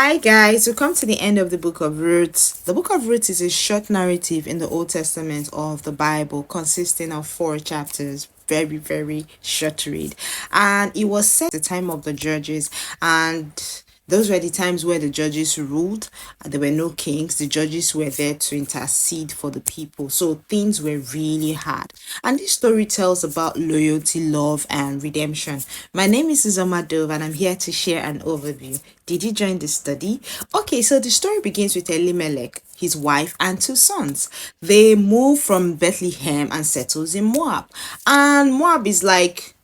Hi guys, we come to the end of the book of Ruth. The book of Ruth is a short narrative in the Old Testament of the Bible consisting of 4 chapters. Very short read. And it was set at the time of the judges, and those were the times where the judges ruled. There were no kings. The judges were there to intercede for the people. So things were really hard. And this story tells about loyalty, love, and redemption. My name is Uzoma Dove, and I'm here to share an overview. Did you join the study? Okay, so the story begins with Elimelech, his wife, and 2 sons. They move from Bethlehem and settles in Moab. And Moab is like,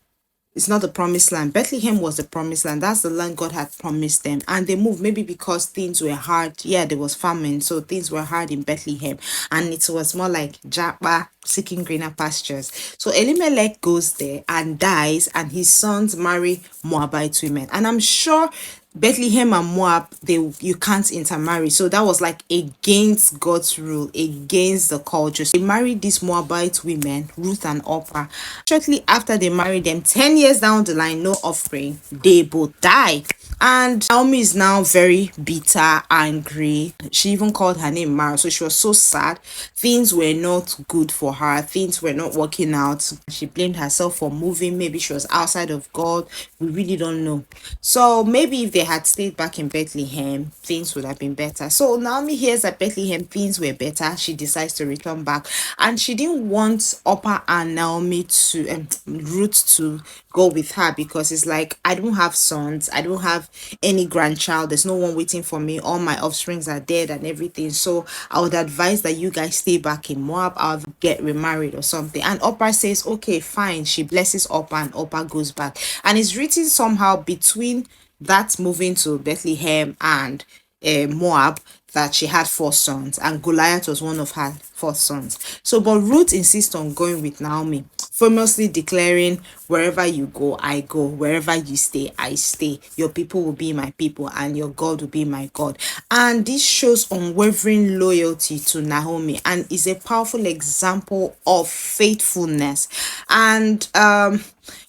it's not the promised land. Bethlehem was the promised land. That's the land God had promised them. And they moved maybe because things were hard. Yeah, there was famine, so things were hard in Bethlehem. And it was more like Japa seeking greener pastures. So Elimelech goes there and dies, and his sons marry Moabite women. And I'm sure Bethlehem and Moab, you can't intermarry. So that was like against God's rule, against the culture. So they married these Moabite women, Ruth and Orpah. Shortly after they married them, 10 years down the line, no offspring, they both die. And Naomi is now very bitter, angry. She even called her name Mara. So she was so sad. Things were not good for her. Things were not working out. She blamed herself for moving. Maybe she was outside of God. We really don't know. So maybe if they had stayed back in Bethlehem, things would have been better. So Naomi hears that Bethlehem things were better. She decides to return back. And she didn't want Orpah and Naomi to, Ruth to go with her, because it's like, I don't have sons. I don't have any grandchild. There's no one waiting for me. All my offsprings are dead and everything. So I would advise that you guys stay back in Moab. I'll get remarried or something. And Orpah says, okay, fine. She blesses Orpah and Orpah goes back. And it's written somehow between that moving to Bethlehem and Moab, that she had 4 sons, and Goliath was one of her 4 sons. So, but Ruth insists on going with Naomi, famously declaring, wherever you go, I go. Wherever you stay, I stay. Your people will be my people, and your God will be my God. And this shows unwavering loyalty to Naomi, and is a powerful example of faithfulness. And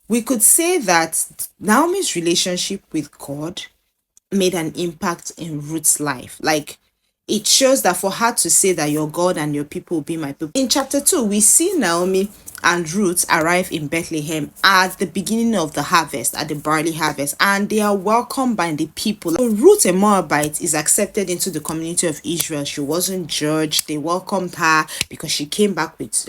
we could say that Naomi's relationship with God made an impact in Ruth's life. Like, it shows that for her to say that your God and your people will be my people. In chapter 2, we see Naomi and Ruth arrive in Bethlehem at the beginning of the harvest, at the barley harvest, and they are welcomed by the people. So Ruth, a Moabite, is accepted into the community of Israel. She wasn't judged. They welcomed her because she came back with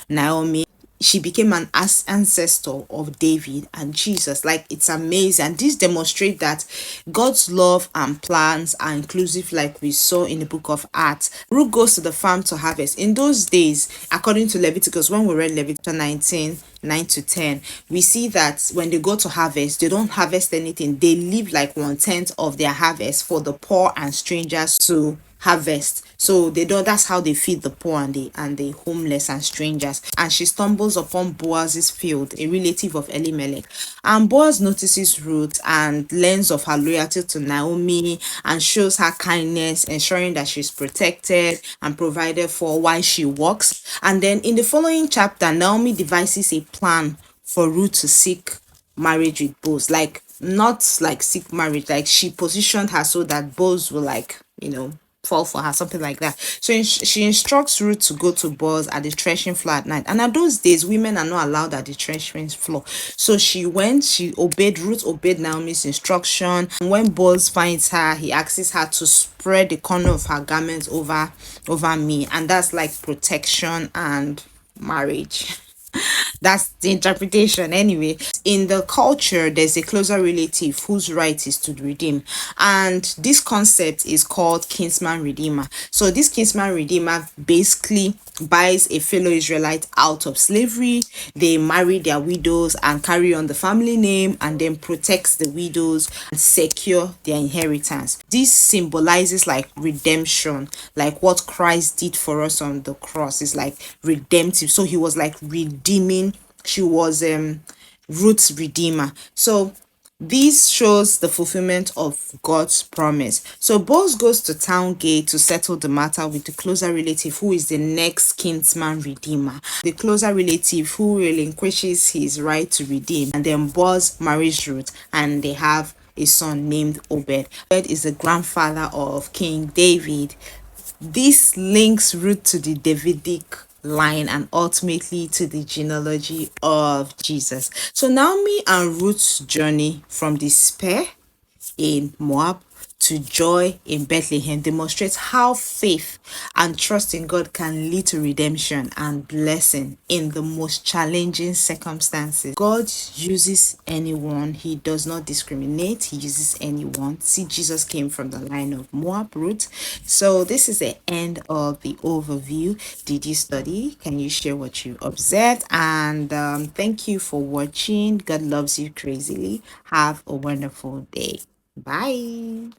Naomi. She became an ancestor of David and Jesus. Like, it's amazing. And this demonstrates that God's love and plans are inclusive, like we saw in the book of Acts. Ruth goes to the farm to harvest. In those days, according to Leviticus, when we read Leviticus 19, 9 to 10, we see that when they go to harvest, they don't harvest anything. They leave like 1/10 of their harvest for the poor and strangers to harvest. So they don't, that's how they feed the poor and the homeless and strangers. And she stumbles upon Boaz's field, a relative of Elimelech. And Boaz notices Ruth and learns of her loyalty to Naomi and shows her kindness, ensuring that she's protected and provided for while she works. And then in the following chapter, Naomi devises a plan for Ruth to seek marriage with Boaz. Like, not like seek marriage, like she positioned her so that Boaz will, like, fall for her, something like that. So she instructs Ruth to go to Boaz at the threshing floor at night. And at those days, women are not allowed at the threshing floor. So she went, Ruth obeyed Naomi's instruction. And when Boaz finds her, he asks her to spread the corner of her garments over me. And that's like protection and marriage. That's the interpretation anyway. In the culture, there's a closer relative whose right is to redeem, and this concept is called kinsman redeemer. So this kinsman redeemer basically buys a fellow Israelite out of slavery. They marry their widows and carry on the family name, and then protects the widows and secure their inheritance. This symbolizes like redemption, like what Christ did for us on the cross is like redemptive. So he was like redeeming. She was Ruth's redeemer. So this shows the fulfillment of God's promise. So Boaz goes to town gate to settle the matter with the closer relative, who is the next kinsman redeemer. The closer relative who relinquishes his right to redeem. And then Boaz marries Ruth, and they have a son named Obed. Obed is the grandfather of King David. This links Ruth to the Davidic line and ultimately to the genealogy of Jesus. So Naomi and Ruth's journey from despair in Moab to joy in Bethlehem demonstrates how faith and trust in God can lead to redemption and blessing in the most challenging circumstances. God uses anyone, He does not discriminate, He uses anyone. See, Jesus came from the line of Moab, Ruth. So, this is the end of the overview. Did you study? Can you share what you observed? And thank you for watching. God loves you crazily. Have a wonderful day. Bye.